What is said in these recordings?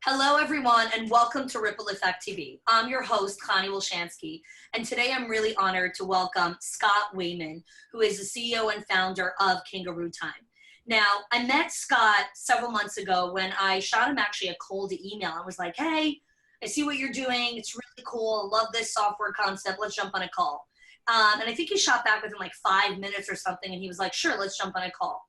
Hello, everyone, and welcome to Ripple Effect TV. I'm your host, Connie Wilshansky, and today I'm really honored to welcome Scott Wayman, who is the CEO and founder of Kangaroo-Time. Now, I met Scott several months ago when I shot him actually a cold email. I was like, hey, I see what you're doing. It's really cool. I love this software concept. Let's jump on a call. And I think he shot back within like 5 minutes or something, and he was like, sure, let's jump on a call.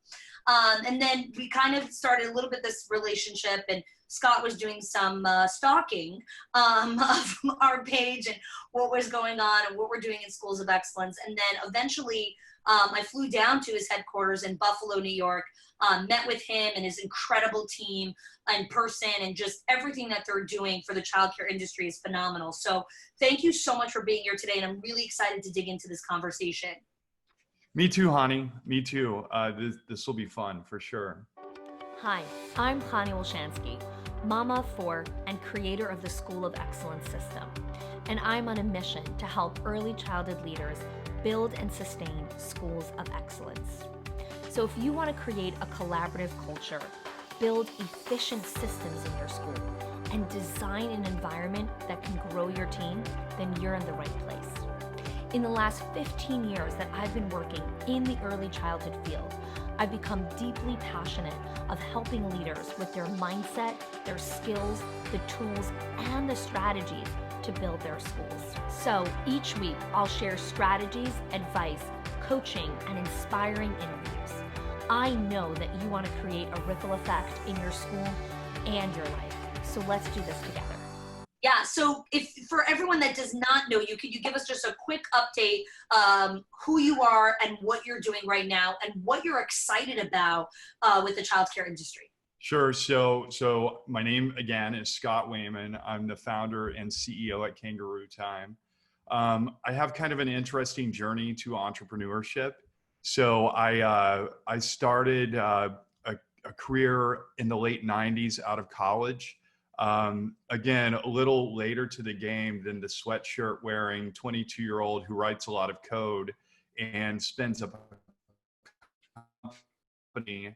And then we kind of started a little bit this relationship, and Scott was doing some stalking of our page and what was going on and what we're doing in Schools of Excellence. And then eventually I flew down to his headquarters in Buffalo, New York, met with him and his incredible team in person, and just everything that they're doing for the childcare industry is phenomenal. So thank you so much for being here today, and I'm really excited to dig into this conversation. Me too, honey. Me too. This will be fun for sure. Hi, I'm Connie Wilshansky, mama of four and creator of the School of Excellence system. And I'm on a mission to help early childhood leaders build and sustain schools of excellence. So if you want to create a collaborative culture, build efficient systems in your school, and design an environment that can grow your team, then you're in the right place. In the last 15 years that I've been working in the early childhood field, I've become deeply passionate of helping leaders with their mindset, their skills, the tools, and the strategies to build their schools. So each week, I'll share strategies, advice, coaching, and inspiring interviews. I know that you want to create a ripple effect in your school and your life. So let's do this together. Yeah, so if for everyone that does not know you, could you give us just a quick update who you are and what you're doing right now and what you're excited about with the childcare industry? Sure. So my name again is Scott Wayman. I'm the founder and CEO at Kangaroo-Time. I have kind of an interesting journey to entrepreneurship. So I started a career in the late 90s out of college. Again, a little later to the game than the sweatshirt wearing 22-year-old who writes a lot of code and spends a company.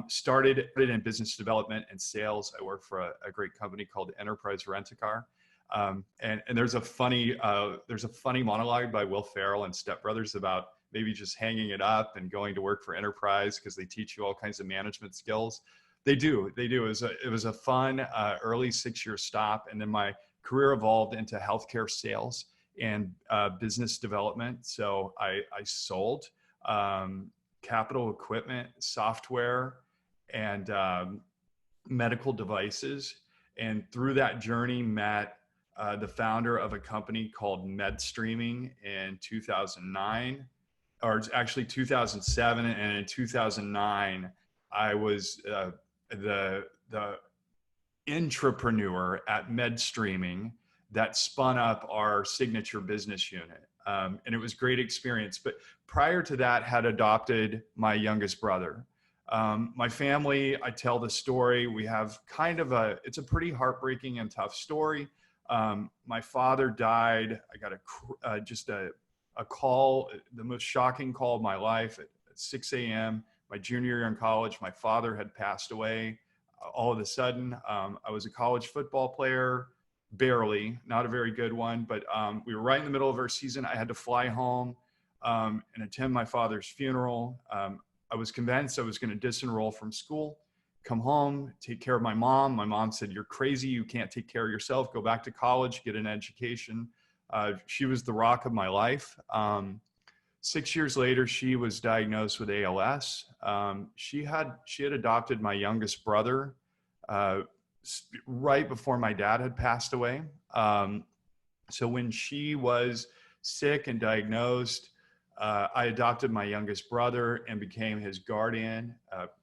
Started in business development and sales. I work for a great company called Enterprise Rent-A-Car. And there's a funny monologue by Will Ferrell and Step Brothers about maybe just hanging it up and going to work for Enterprise because they teach you all kinds of management skills. They do. It was a fun early 6-year stop, and then my career evolved into healthcare sales and business development. So I sold capital equipment, software, and medical devices. And through that journey, met the founder of a company called MedStreaming in 2009, or actually 2007, and in 2009, I was the entrepreneur at MedStreaming that spun up our signature business unit. And it was a great experience. But prior to that, had adopted my youngest brother. My family, I tell the story, we have it's a pretty heartbreaking and tough story. My father died. I got a call, the most shocking call of my life at 6 a.m. My junior year in college. My father had passed away. All of a sudden, I was a college football player, barely, not a very good one, but we were right in the middle of our season. I had to fly home and attend my father's funeral. I was convinced I was going to disenroll from school, come home, take care of my mom. My mom said, "You're crazy. You can't take care of yourself. Go back to college, get an education." She was the rock of my life. 6 years later, she was diagnosed with ALS. She had adopted my youngest brother right before my dad had passed away. So when she was sick and diagnosed, I adopted my youngest brother and became his guardian,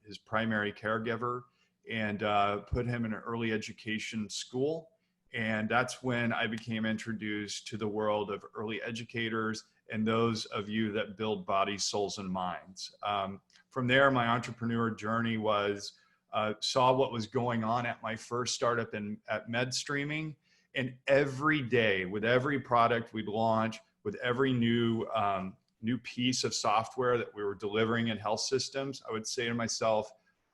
his primary caregiver, and put him in an early education school. And that's when I became introduced to the world of early educators and those of you that build bodies, souls, and minds. From there, my entrepreneur journey saw what was going on at my first startup at MedStreaming. And every day, with every product we'd launch, with every new piece of software that we were delivering in health systems, I would say to myself,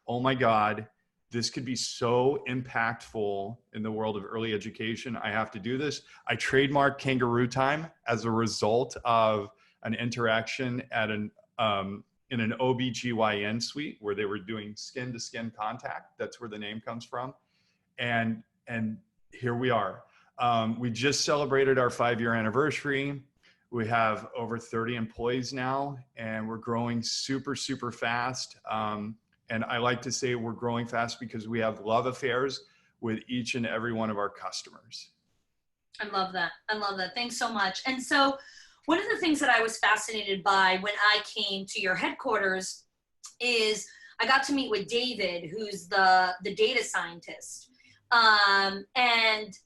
oh my God, this could be so impactful in the world of early education. I have to do this. I trademarked Kangaroo-Time as a result of an interaction at in an OBGYN suite where they were doing skin to skin contact. That's where the name comes from. And here we are. We just celebrated our 5-year anniversary. We have over 30 employees now, and we're growing super, super fast. And I like to say we're growing fast because we have love affairs with each and every one of our customers. I love that. I love that. Thanks so much. And so one of the things that I was fascinated by when I came to your headquarters is I got to meet with David, who's the data scientist. And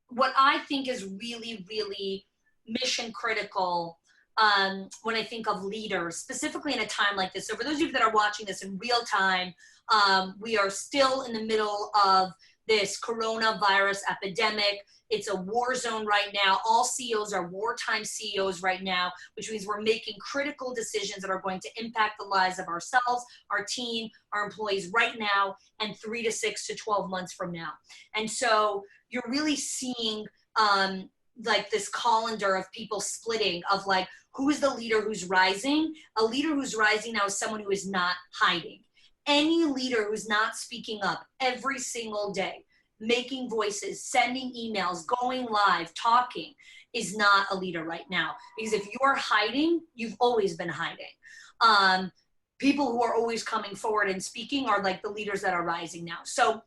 what I think is really, really mission critical when I think of leaders, specifically in a time like this. So for those of you that are watching this in real time, we are still in the middle of this coronavirus epidemic. It's a war zone right now. All CEOs are wartime CEOs right now, which means we're making critical decisions that are going to impact the lives of ourselves, our team, our employees right now, and 3 to 6 to 12 months from now. And so you're really seeing like this colander of people splitting of like, who is the leader who's rising? A leader who's rising now is someone who is not hiding. Any leader who's not speaking up every single day, making voices, sending emails, going live, talking, is not a leader right now. Because if you're hiding, you've always been hiding. People who are always coming forward and speaking are like the leaders that are rising now. So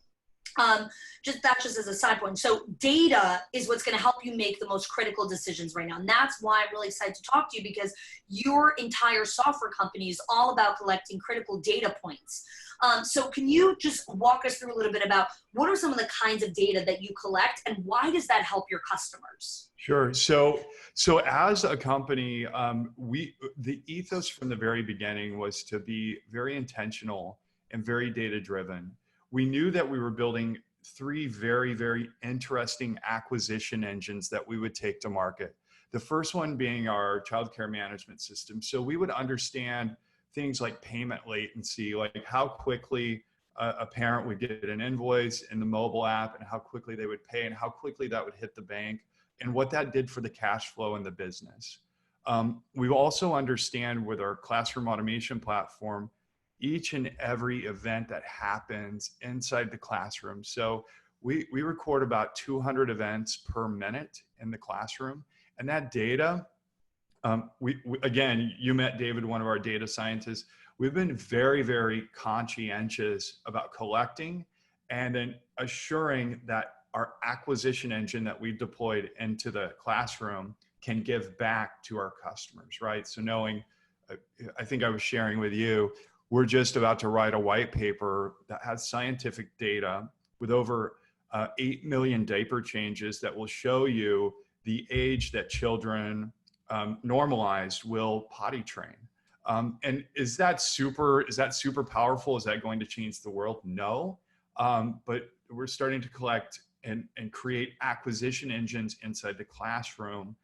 that's just as a side point. So data is what's going to help you make the most critical decisions right now. And that's why I'm really excited to talk to you, because your entire software company is all about collecting critical data points. So can you just walk us through a little bit about what are some of the kinds of data that you collect and why does that help your customers? Sure. So as a company, the ethos from the very beginning was to be very intentional and very data driven. We knew that we were building 3 very, very interesting acquisition engines that we would take to market. The first one being our childcare management system. So we would understand things like payment latency, like how quickly a parent would get an invoice in the mobile app and how quickly they would pay and how quickly that would hit the bank and what that did for the cash flow in the business. We also understand with our classroom automation platform, each and every event that happens inside the classroom. So we record about 200 events per minute in the classroom. And that data, again, you met David, one of our data scientists. We've been very, very conscientious about collecting and then assuring that our acquisition engine that we've deployed into the classroom can give back to our customers, right? So knowing, I think I was sharing with you, we're just about to write a white paper that has scientific data with over 8 million diaper changes that will show you the age that children normalized will potty train. And is that super powerful? Is that going to change the world? No, but we're starting to collect and create acquisition engines inside the classroom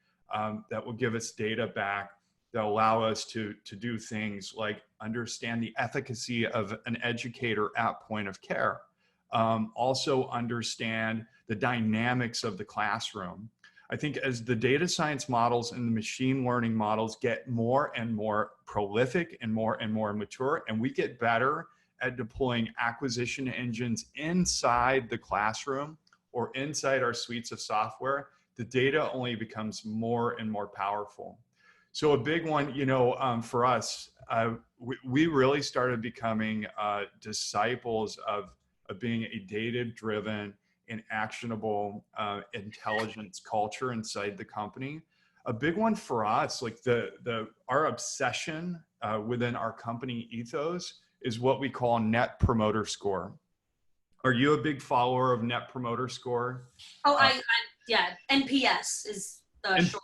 that will give us data back that allow us to do things like understand the efficacy of an educator at point of care. Also understand the dynamics of the classroom. I think as the data science models and the machine learning models get more and more prolific and more mature, and we get better at deploying acquisition engines inside the classroom or inside our suites of software, the data only becomes more and more powerful. So a big one, for us, we really started becoming disciples of being a data-driven and actionable intelligence culture inside the company. A big one for us, like our obsession within our company ethos is what we call Net Promoter Score. Are you a big follower of Net Promoter Score? Oh, yeah, NPS is the short term.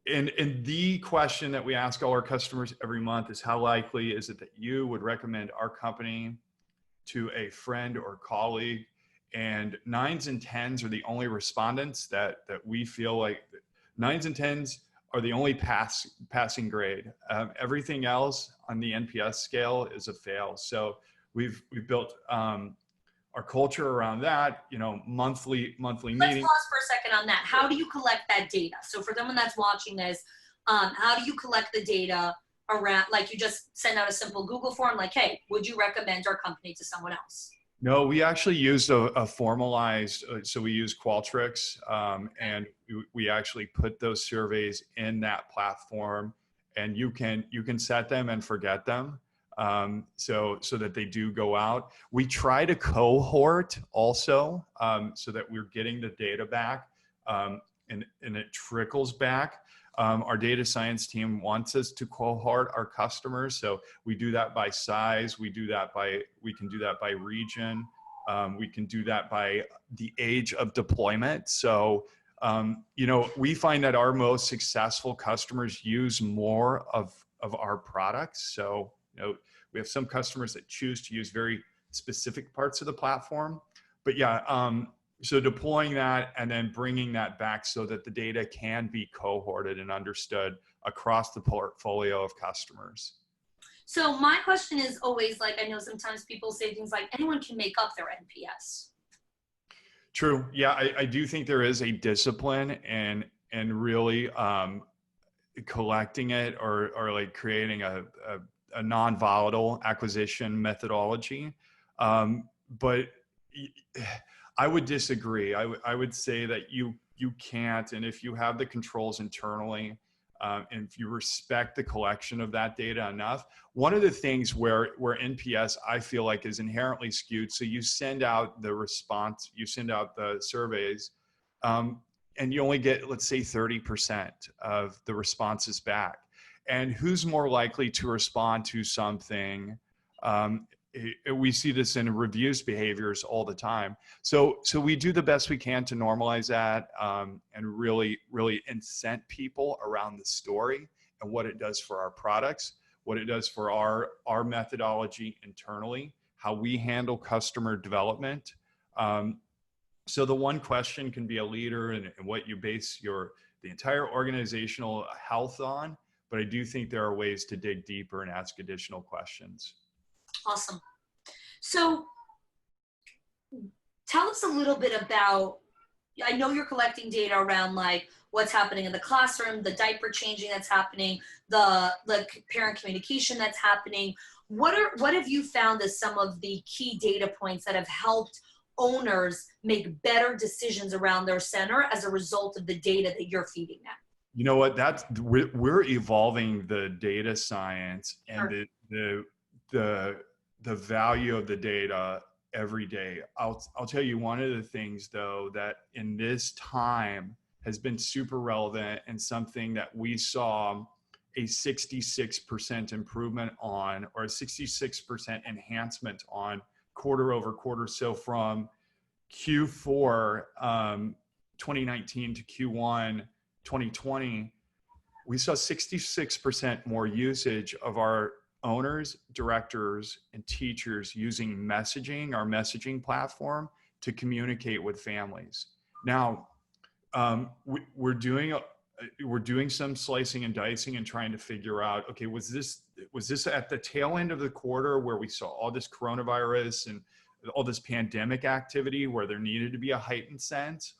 And the question that we ask all our customers every month is how likely is it that you would recommend our company to a friend or colleague? And 9s and 10s are the only respondents that we feel like 9s and 10s are the only passing grade. Everything else on the NPS scale is a fail. So we've built our culture around that, monthly Let's meetings. pause for a second on that. How do you collect that data? So for someone that's watching this, how do you collect the data around, like you just send out a simple Google form, like, hey, would you recommend our company to someone else? No, we actually used a formalized, so we use Qualtrics, and we actually put those surveys in that platform, and you can set them and forget them, so that they do go out. We try to cohort also, so that we're getting the data back, and it trickles back. Our data science team wants us to cohort our customers. So we do that by size. We can do that by region. We can do that by the age of deployment. So, we find that our most successful customers use more of our products. So, we have some customers that choose to use very specific parts of the platform, but yeah, so deploying that and then bringing that back so that the data can be cohorted and understood across the portfolio of customers. So my question is always, like, I know sometimes people say things like anyone can make up their NPS. True. Yeah, I do think there is a discipline and really collecting it or like creating a non-volatile acquisition methodology. But I would disagree. I would say that you can't, and if you have the controls internally, and if you respect the collection of that data enough, one of the things where NPS I feel like is inherently skewed. So you send out the response, you send out the surveys, and you only get, let's say, 30% of the responses back. And who's more likely to respond to something? We see this in reviews behaviors all the time. So we do the best we can to normalize that, and really incent people around the story and what it does for our products, what it does for our methodology internally, how we handle customer development. So the one question can be a leader and what you base the entire organizational health on, but I do think there are ways to dig deeper and ask additional questions. Awesome. So tell us a little bit about, I know you're collecting data around like what's happening in the classroom, the diaper changing that's happening, the parent communication that's happening. What have you found as some of the key data points that have helped owners make better decisions around their center as a result of the data that you're feeding them? You know what? We're evolving the data science and Sure. the value of the data every day. I'll tell you one of the things though that in this time has been super relevant and something that we saw a 66% improvement on, or a 66% enhancement on quarter over quarter. So from Q4 2019 to Q1 2020, we saw 66% more usage of our owners, directors, and teachers using messaging, our messaging platform, to communicate with families. Now, we're doing some slicing and dicing and trying to figure out, okay, was this at the tail end of the quarter where we saw all this coronavirus and all this pandemic activity where there needed to be a heightened sense,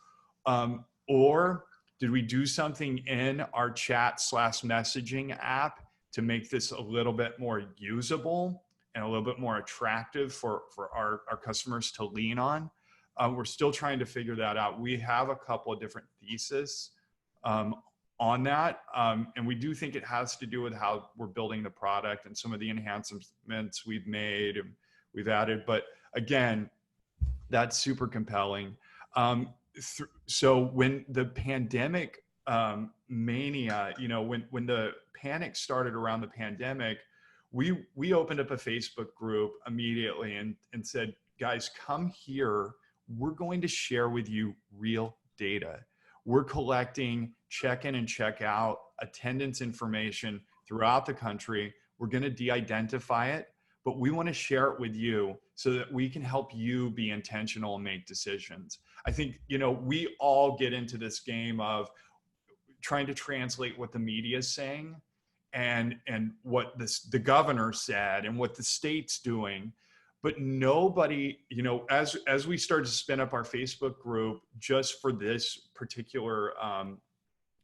or did we do something in our chat/messaging app to make this a little bit more usable and a little bit more attractive for our customers to lean on? We're still trying to figure that out. We have a couple of different theses on that, and we do think it has to do with how we're building the product and some of the enhancements we've made and we've added. But again, that's super compelling. So when the pandemic mania, when the panic started around the pandemic, we opened up a Facebook group immediately and said, guys, come here. We're going to share with you real data. We're collecting check-in and check-out attendance information throughout the country. We're going to de-identify it, but we want to share it with you so that we can help you be intentional and make decisions. I think, we all get into this game of trying to translate what the media is saying and what the governor said and what the state's doing. but nobody, as we started to spin up our Facebook group just for this particular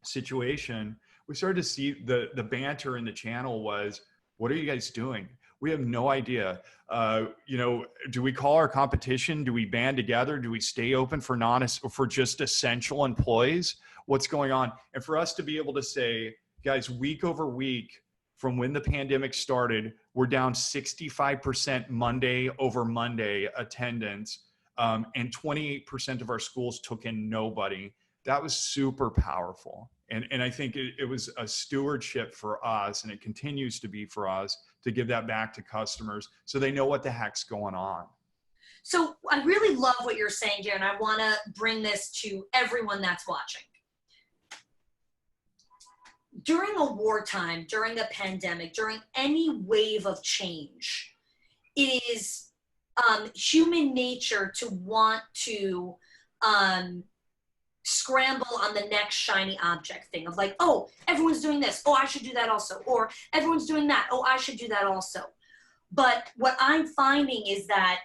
situation, we started to see the banter in the channel was, what are you guys doing? We have no idea. Do we call our competition? Do we band together? Do we stay open for just essential employees? What's going on? And for us to be able to say, guys, week over week, from when the pandemic started, we're down 65% Monday over Monday attendance, and 28% of our schools took in nobody. That was super powerful. And I think it was a stewardship for us, and it continues to be for us, to give that back to customers so they know what the heck's going on. So I really love what you're saying, Darren. I want to bring this to everyone that's watching. During a wartime, during a pandemic, during any wave of change, it is human nature to want to scramble on the next shiny object thing of like, oh, everyone's doing this. Oh, I should do that also. Or everyone's doing that. Oh, I should do that also. But what I'm finding is that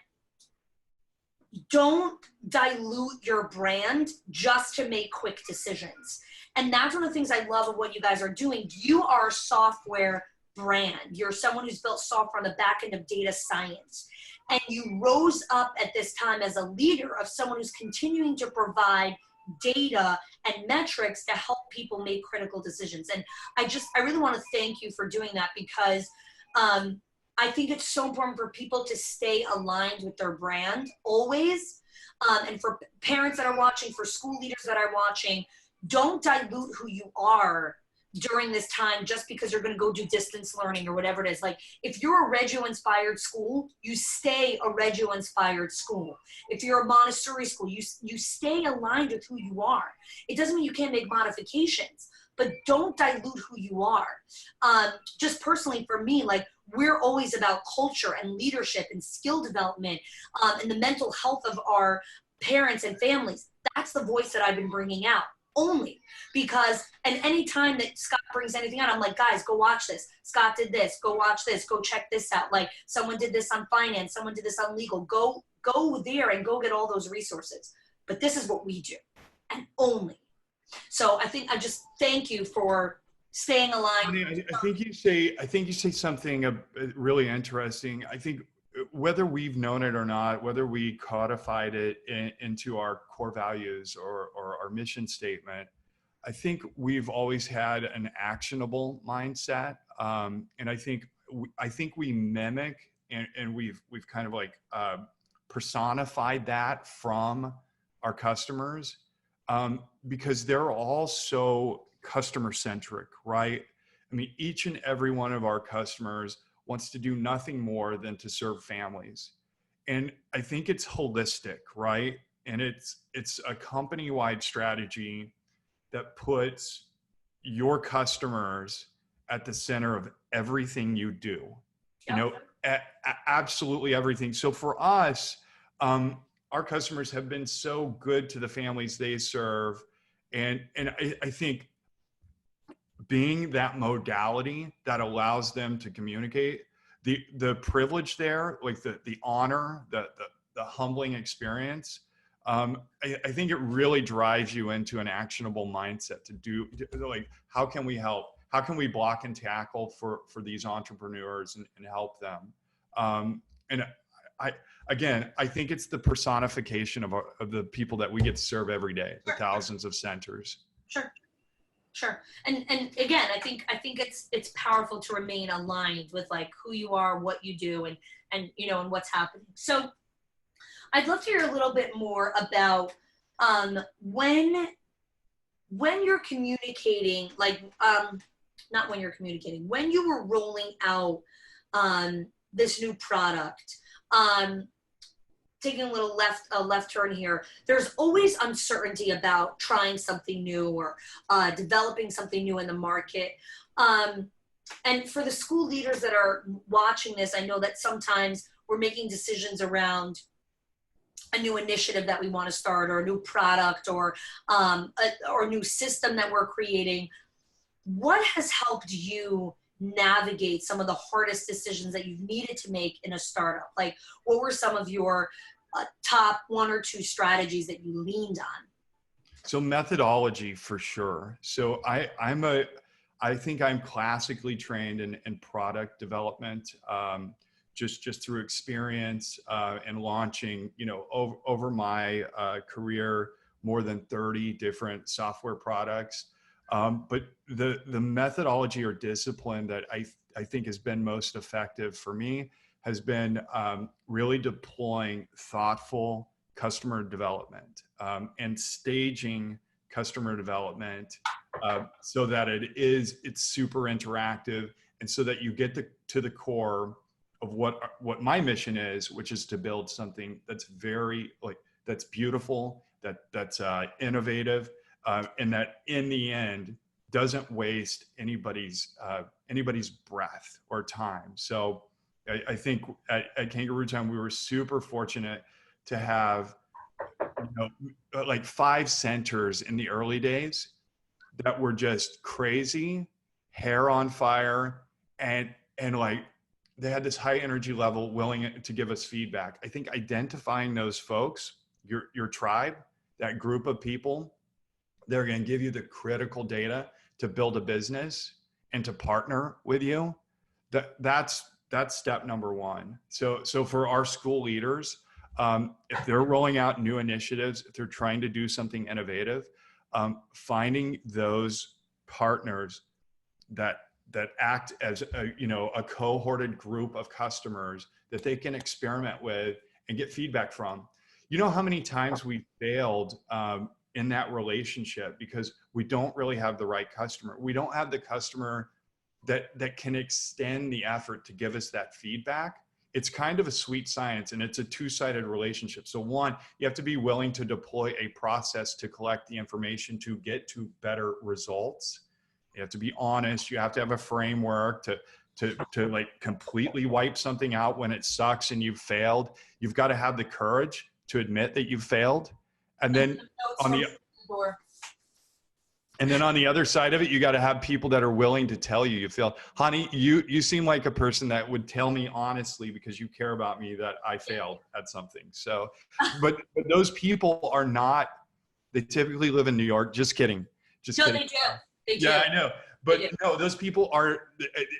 don't dilute your brand just to make quick decisions. And that's one of the things I love of what you guys are doing. You are a software brand. You're someone who's built software on the back end of data science. And you rose up at this time as a leader of someone who's continuing to provide data and metrics to help people make critical decisions. And I really want to thank you for doing that, because I think it's so important for people to stay aligned with their brand always. And for parents that are watching, for school leaders that are watching, don't dilute who you are during this time just because you're going to go do distance learning or whatever it is. Like, if you're a Reggio-inspired school, you stay a Reggio-inspired school. If you're a Montessori school, you stay aligned with who you are. It doesn't mean you can't make modifications, but don't dilute who you are. Just personally for me, like, we're always about culture and leadership and skill development, and the mental health of our parents and families. That's the voice that I've been bringing out. Only because, and any time that Scott brings anything out, I'm like, guys, go watch this. Scott did this. Go watch this. Go check this out. Like, someone did this on finance. Someone did this on legal. Go there and go get all those resources. But this is what we do, and only. So I just thank you for staying aligned. I think you say something really interesting. I think whether we've known it or not, whether we codified it into our core values or our mission statement, I think we've always had an actionable mindset. And I think we mimic and we've kind of like personified that from our customers, because they're all so customer centric, right? I mean, each and every one of our customers wants to do nothing more than to serve families. And I think it's holistic, right? And it's a company-wide strategy that puts your customers at the center of everything you do. Yep. Absolutely everything. So for us, our customers have been so good to the families they serve. And I think being that modality that allows them to communicate, the privilege there, like the honor, the humbling experience, I think it really drives you into an actionable mindset to do, like, how can we help? How can we block and tackle for these entrepreneurs and help them? And I think it's the personification of the people that we get to serve every day, the thousands of centers. Sure. And again, I think it's powerful to remain aligned with like who you are, what you do, and and what's happening. So I'd love to hear a little bit more about when you're communicating, like not when you're communicating, when you were rolling out this new product. Taking a little left turn here, there's always uncertainty about trying something new or developing something new in the market. And for the school leaders that are watching this, I know that sometimes we're making decisions around a new initiative that we want to start, or a new product, or a new system that we're creating. What has helped you navigate some of the hardest decisions that you've needed to make in a startup? Like, what were some of your top 1 or 2 strategies that you leaned on? So methodology for sure. So I think I'm classically trained in product development, just through experience and launching, over my career, more than 30 different software products. But the methodology or discipline that I think has been most effective for me has been really deploying thoughtful customer development and staging customer development so that it's super interactive, and so that you get to the core of what my mission is, which is to build something that's that's beautiful, that's innovative, and that in the end doesn't waste anybody's breath or time. So I think at Kangarootime, we were super fortunate to have, like 5 centers in the early days that were just crazy, hair on fire, and like they had this high energy level, willing to give us feedback. I think identifying those folks, your tribe, that group of people, they're going to give you the critical data to build a business and to partner with you. That's step number 1. So for our school leaders, if they're rolling out new initiatives, if they're trying to do something innovative, finding those partners that act as a cohorted group of customers that they can experiment with and get feedback from. You know how many times we failed in that relationship because we don't really have the right customer. We don't have the customer that can extend the effort to give us that feedback. It's kind of a sweet science, and it's a 2-sided relationship. So 1, you have to be willing to deploy a process to collect the information to get to better results. You have to be honest. You have to have a framework to like completely wipe something out when it sucks and you've failed. You've got to have the courage to admit that you've failed. And then on the other side of it, you got to have people that are willing to tell you failed. Honey, you seem like a person that would tell me honestly, because you care about me, that I failed at something. So, but those people are not, they typically live in New York. Just kidding. No, kidding. They do. Yeah, I know. But no, those people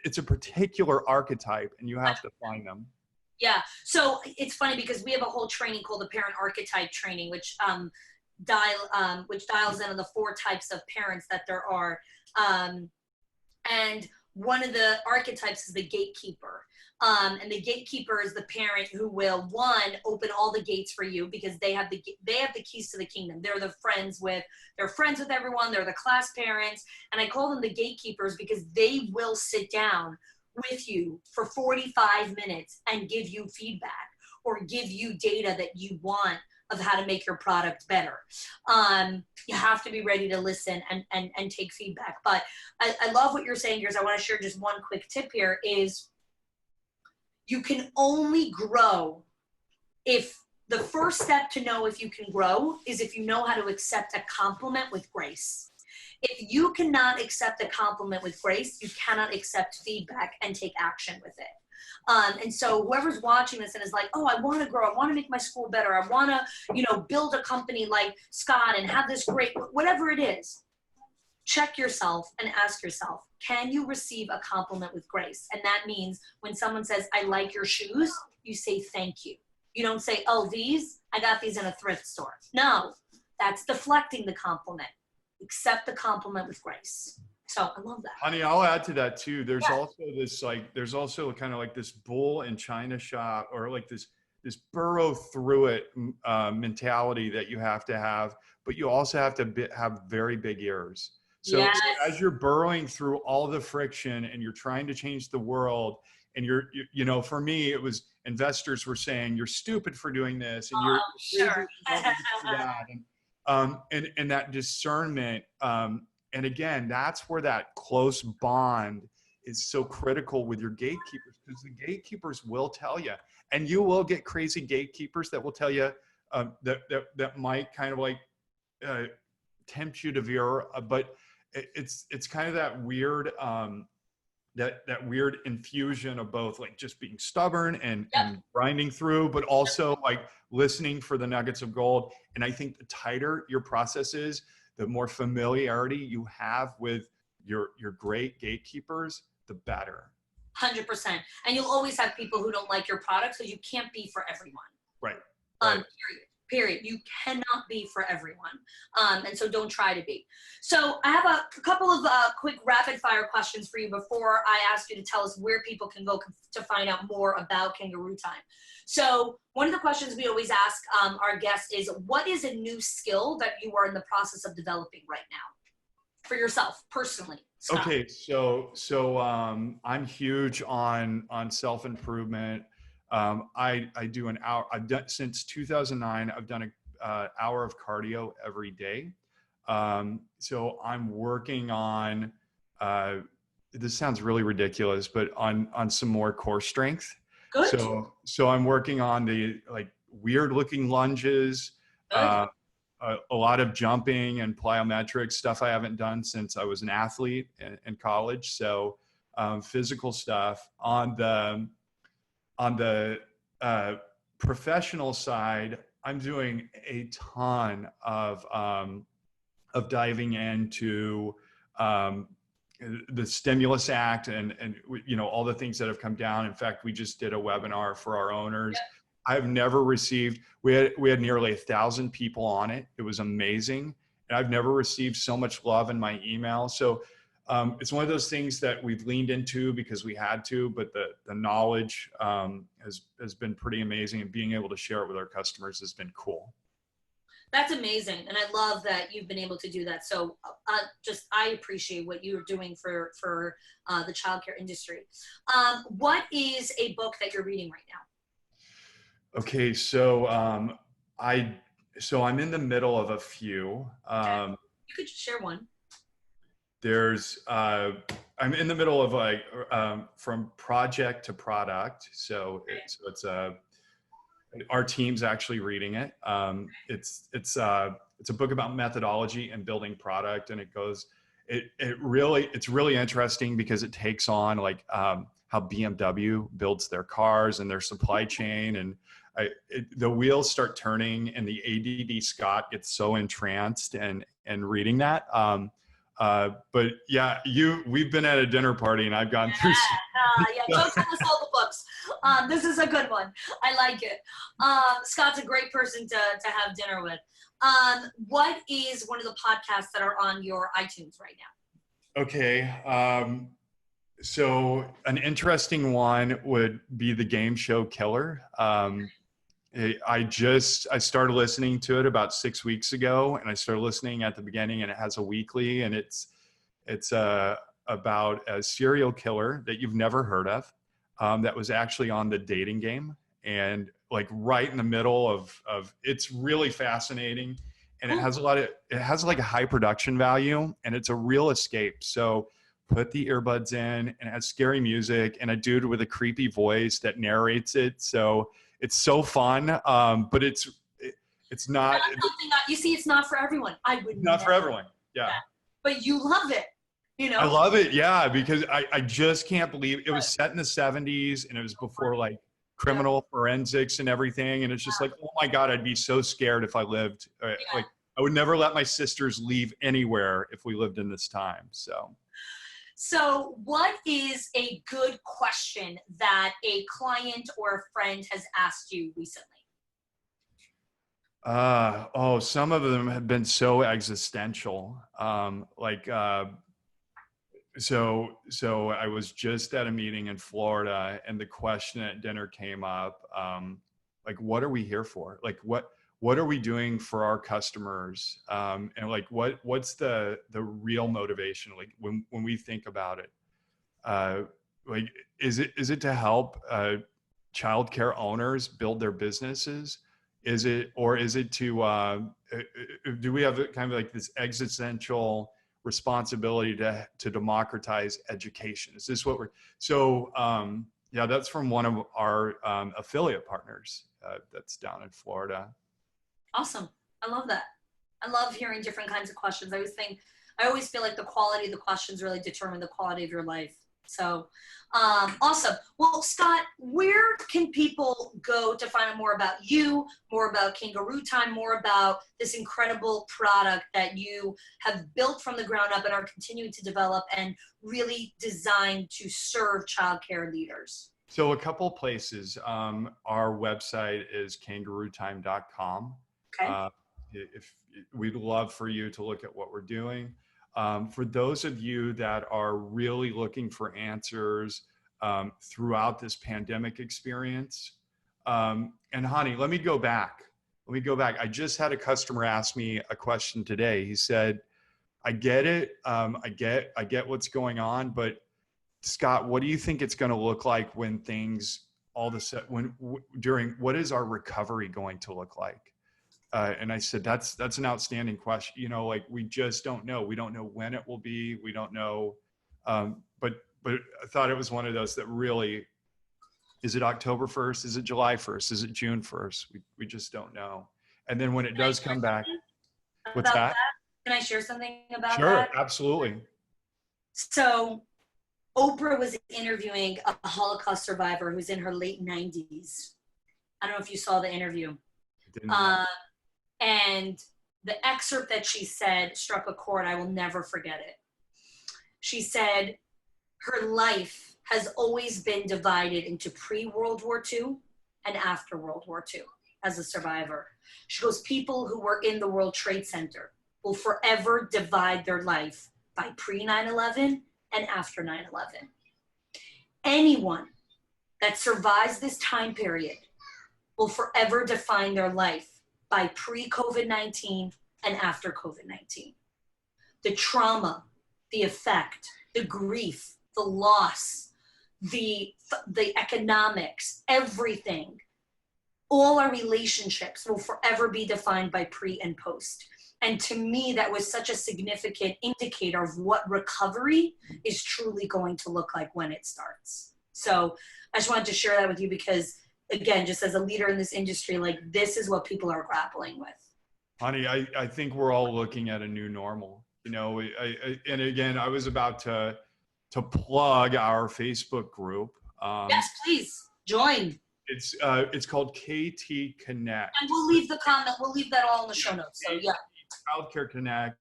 it's a particular archetype, and you have to find them. Yeah. So it's funny because we have a whole training called the Parent Archetype Training, which dials in on the 4 types of parents that there are. And one of the archetypes is the gatekeeper. And the gatekeeper is the parent who will, 1, open all the gates for you because they have the keys to the kingdom. They're friends with everyone. They're the class parents. And I call them the gatekeepers because they will sit down with you for 45 minutes and give you feedback or give you data that you want of how to make your product better. You have to be ready to listen and take feedback. But I love what you're saying here. I want to share just one quick tip here is you can only grow if the first step to know if you can grow is if you know how to accept a compliment with grace. If you cannot accept a compliment with grace, you cannot accept feedback and take action with it. And so whoever's watching this and is like, oh, I want to grow, I want to make my school better, I want to, build a company like Scott and have this great, whatever it is, check yourself and ask yourself, can you receive a compliment with grace? And that means when someone says, I like your shoes, you say, thank you. You don't say, oh, I got these in a thrift store. No, that's deflecting the compliment. Accept the compliment with grace. So I love that. Honey, I'll add to that too. There's also kind of like this bull in China shop, or like this burrow through it mentality that you have to have, but you also have to have very big ears. So yes. As you're burrowing through all the friction and you're trying to change the world, and for me, it was investors were saying, you're stupid for doing this. And you're sure. that. And that discernment. And again, that's where that close bond is so critical with your gatekeepers, because the gatekeepers will tell you, and you will get crazy gatekeepers that will tell you that might kind of like tempt you to veer, but it's kind of that weird that weird infusion of both like just being stubborn and, Yep. and grinding through, but also like listening for the nuggets of gold. And I think the tighter your process is, the more familiarity you have with your great gatekeepers, the better. 100%. And you'll always have people who don't like your product, so you can't be for everyone. Right. Period. You cannot be for everyone. And so don't try to be. So I have a couple of quick rapid fire questions for you before I ask you to tell us where people can go to find out more about Kangaroo-Time. So one of the questions we always ask our guests is, what is a new skill that you are in the process of developing right now for yourself personally? Scott? Okay. So I'm huge on self-improvement. I do an hour. I've done since 2009. I've done an hour of cardio every day. So I'm working on. This sounds really ridiculous, but on some more core strength. Good. So I'm working on the like weird looking lunges, a lot of jumping and plyometrics, stuff I haven't done since I was an athlete in college. So physical stuff. On the professional side, I'm doing a ton of diving into the Stimulus Act and you know all the things that have come down. In fact, we just did a webinar for our owners. Yep. I've never received. We had nearly 1,000 people on it. It was amazing, and I've never received so much love in my email. So. It's one of those things that we've leaned into because we had to, but the knowledge has been pretty amazing, and being able to share it with our customers has been cool. That's amazing. And I love that you've been able to do that. So I appreciate what you're doing for the childcare industry. What is a book that you're reading right now? Okay. So I'm in the middle of a few. Okay. You could just share one. There's I'm in the middle of like from project to product. So it's our team's actually reading it. It's a book about methodology and building product, and it's really interesting because it takes on like how BMW builds their cars and their supply chain, and the wheels start turning, and the ADD Scott gets so entranced and reading that. But yeah, we've been at a dinner party and I've gone through. Yeah, don't tell us all the books. This is a good one. I like it. Scott's a great person to have dinner with. What is one of the podcasts that are on your iTunes right now? Okay. So an interesting one would be the Game Show Killer. I started listening to it about 6 weeks ago, and I started listening at the beginning, and it has a weekly, and it's about a serial killer that you've never heard of, that was actually on the dating game, and like right in the middle of it's really fascinating, and it has like a high production value, and it's a real escape. So put the earbuds in, and it has scary music and a dude with a creepy voice that narrates it. So it's so fun, but it's not. You see, it's not for everyone. I would not for everyone. Yeah. But you love it, you know. I love it, yeah, because I just can't believe it was set in the 70s, and it was before like criminal forensics and everything, and it's just like, oh my God, I'd be so scared if I lived. Like I would never let my sisters leave anywhere if we lived in this time. So what is a good question that a client or a friend has asked you recently? Some of them have been so existential. So I was just at a meeting in Florida, and the question at dinner came up, like, what are we here for? Like, what are we doing for our customers? And like, what's the real motivation? Like when we think about it, like, is it to help childcare owners build their businesses? Is it to, do we have kind of like this existential responsibility to democratize education? Is this what yeah, that's from one of our affiliate partners that's down in Florida. Awesome. I love that. I love hearing different kinds of questions. I always feel like the quality of the questions really determine the quality of your life. So awesome. Well, Scott, where can people go to find out more about you, more about Kangarootime, more about this incredible product that you have built from the ground up and are continuing to develop and really designed to serve childcare leaders? So a couple places. Our website is kangarootime.com. Okay. If we'd love for you to look at what we're doing. For those of you that are really looking for answers throughout this pandemic experience, and honey, let me go back. I just had a customer ask me a question today. He said, I get it. I get what's going on, but Scott, what do you think it's going to look like when things all of a sudden, what is our recovery going to look like? And I said, that's an outstanding question. You know, like we just don't know. We don't know when it will be. We don't know. But I thought it was one of those that really, is it October 1st? Is it July 1st? Is it June 1st? We just don't know. And then when it does come back, what's that? Can I share something about that? Sure, absolutely. So Oprah was interviewing a Holocaust survivor who's in her late 90s. I don't know if you saw the interview. And the excerpt that she said struck a chord. I will never forget it. She said her life has always been divided into pre-World War II and after World War II as a survivor. She goes, people who were in the World Trade Center will forever divide their life by pre-9/11 and after 9/11. Anyone that survives this time period will forever define their life by pre-COVID-19 and after COVID-19. The trauma, the effect, the grief, the loss, the economics, everything, all our relationships will forever be defined by pre and post. And to me, that was such a significant indicator of what recovery is truly going to look like when it starts. So I just wanted to share that with you because, again, just as a leader in this industry, like this is what people are grappling with. Honey, I think we're all looking at a new normal. You know, and again, I was about to plug our Facebook group. Yes, please join. It's called KT Connect. And we'll leave the comment. We'll leave that all in the show notes. So yeah. Childcare Connect.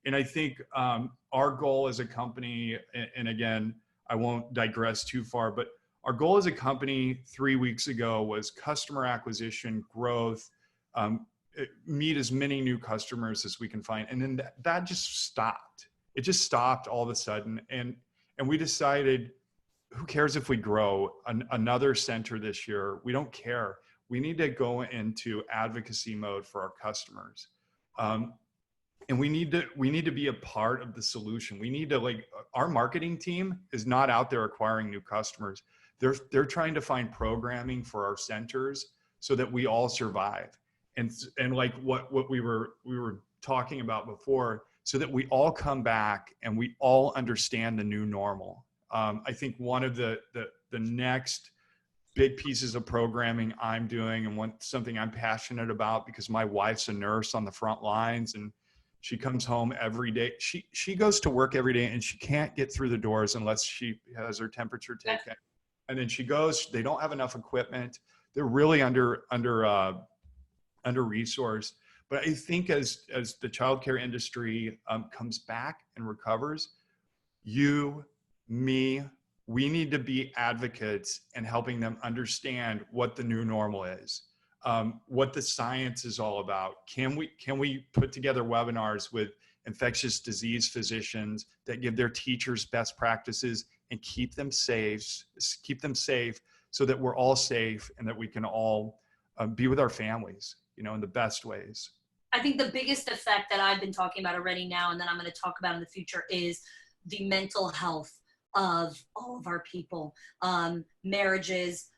And I think our goal as a company, and again, I won't digress too far, but our goal as a company 3 weeks ago was customer acquisition, growth, meet as many new customers as we can find. And then that just stopped. It just stopped all of a sudden. And we decided, who cares if we grow another center this year? We don't care. We need to go into advocacy mode for our customers. And we need to be a part of the solution. We need to, like, our marketing team is not out there acquiring new customers. They're trying to find programming for our centers so that we all survive. And like what we were talking about before, so that we all come back and we all understand the new normal. I think one of the next big pieces of programming I'm doing, and something I'm passionate about, because my wife's a nurse on the front lines and she comes home every day. She goes to work every day and she can't get through the doors unless she has her temperature taken. And then she goes, they don't have enough equipment. They're really under resourced. But I think as the childcare industry comes back and recovers, you, me, we need to be advocates and helping them understand what the new normal is, what the science is all about. Can we put together webinars with infectious disease physicians that give their teachers best practices and keep them safe so that we're all safe and that we can all be with our families, you know, in the best ways. I think the biggest effect that I've been talking about already now, and then I'm going to talk about in the future, is the mental health of all of our people, marriages,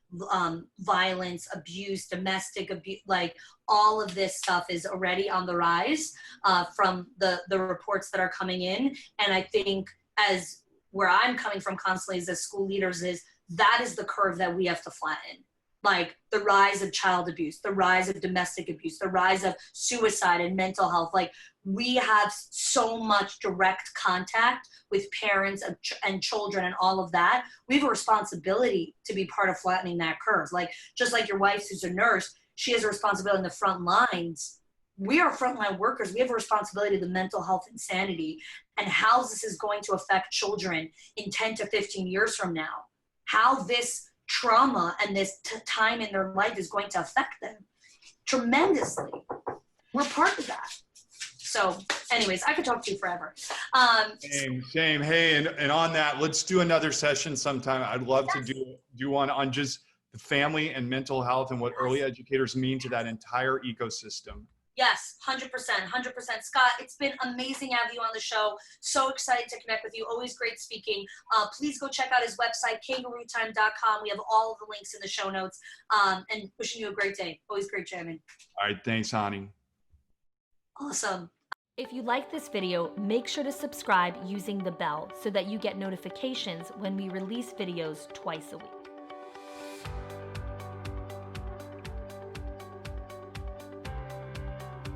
violence, abuse, domestic abuse, like all of this stuff is already on the rise from the reports that are coming in. And I think where I'm coming from constantly as school leaders is that is the curve that we have to flatten. like the rise of child abuse, the rise of domestic abuse, the rise of suicide and mental health. Like, we have so much direct contact with parents and children and all of that. We have a responsibility to be part of flattening that curve. Like, just like your wife who's a nurse, she has a responsibility in the front lines. We are frontline workers. We have a responsibility to the mental health insanity and how this is going to affect children in 10 to 15 years from now. How this trauma and this time in their life is going to affect them tremendously. We're part of that. So anyways, I could talk to you forever. Same. Hey, and on that, let's do another session sometime. I'd love to do one on just the family and mental health and what early educators mean to that entire ecosystem. Yes, 100%. Scott, it's been amazing having you on the show. So excited to connect with you. Always great speaking. Please go check out his website, kangarootime.com. We have all of the links in the show notes. And wishing you a great day. Always great jamming. All right, thanks, Hani. Awesome. If you like this video, make sure to subscribe using the bell so that you get notifications when we release videos twice a week.